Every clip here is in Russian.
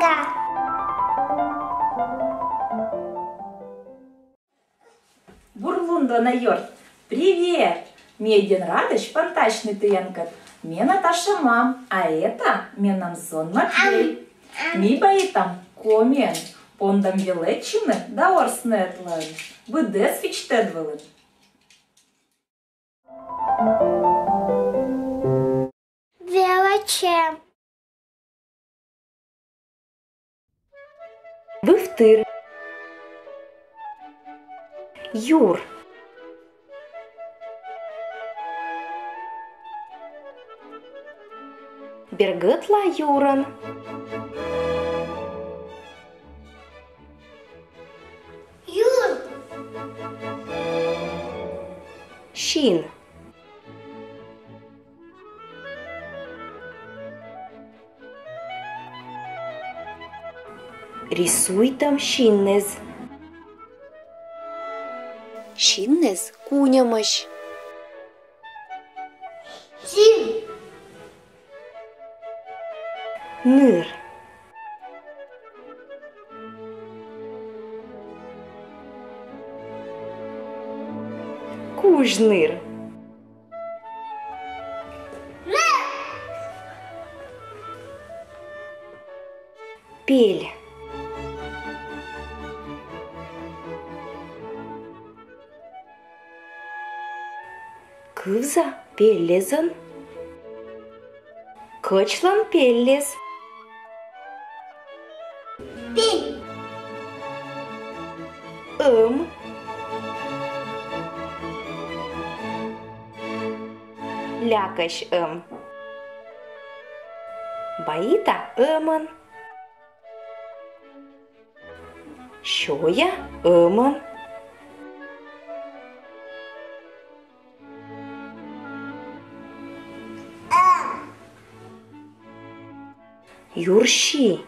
Ага. Бурлунда на йорт. Привет! Меден радыш пантачный тыянкат. Мен Наташа мам, а это мен Намсон Матвей. Ми баитам комен. Пондам велечины да орснетлан. Выдес фичтедвелын. Величе. Вывтыр. Юр. Бергытла юран. Юр. Щин. Рисуй там щиннез. Щиннез кунямыш. Син. Ныр. Кужныр. Пель. Кывза пеллезын. Кычлан пеллез. Пень. Лякаш Баита ымын. Шоя ымын. Юрши.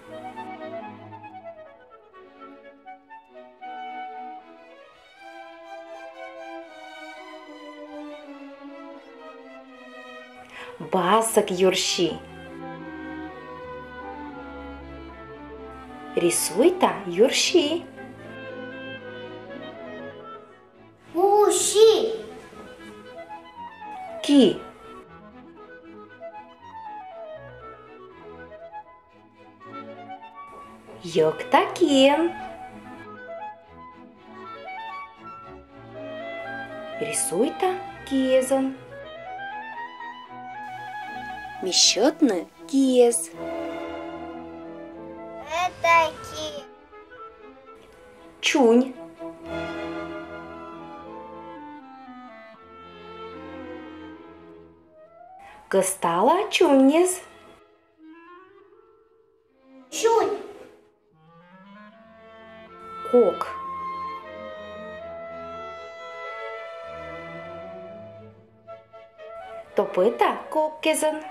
Басок юрши. Рисуй-то юрши. Уши. Ки. Йоктакен. Рисуй-то кезен. Мещетны кез. Это ки. Чунь. Кыстала чуньнез. Чунь. Кок. Топыта коккезен.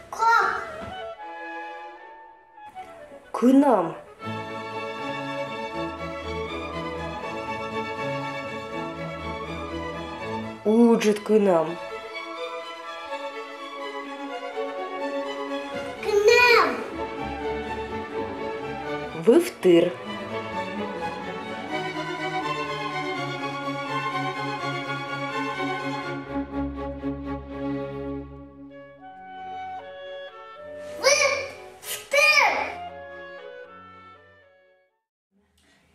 Кок. Кыным. Уджит кыным. К нам. Вывтыр.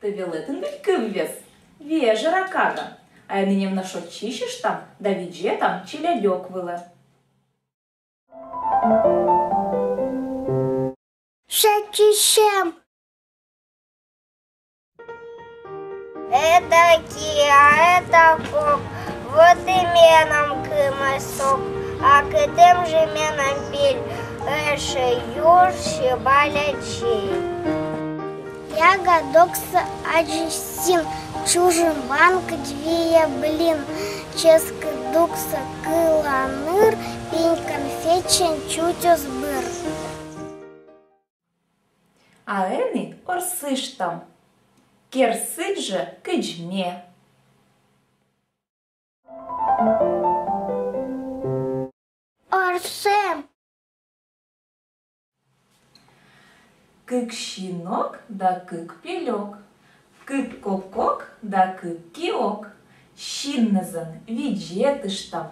Ты велетен кыввес. Вежа ракага. А я ныне в нашо чищешь там, да видже там челядек выло. Шачищем. Это ки, а это кок. Вот и меном кымасок. А к тем же меном пель. Эше юрши балячей. Я годокса аджисин. Чужим банк двие блин. Ческ дукса кыланыр. Пень конфечен чутюс быр. А эны орсыш там. Керсык же кыджме. Орсем. Câc șinoc, da câc piloc. Cât cococ, da cât chioc. Шиннезен виджетыштам,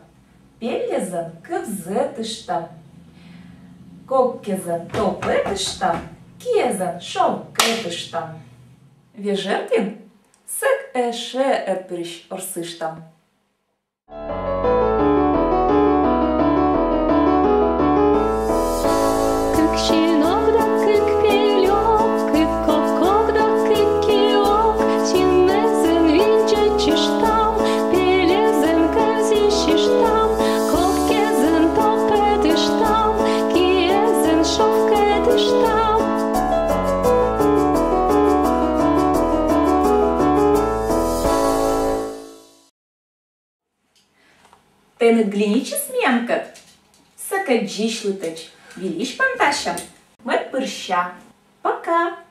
пеллезен кывзетыштам, коккезен топетыштам, киезен шовкетыштам. Вежертин сек эше эрпириш орсыштам. Te nădglinici smiancăt, să căgiși lătăci, viliși pantășa, măt pârșa, păca!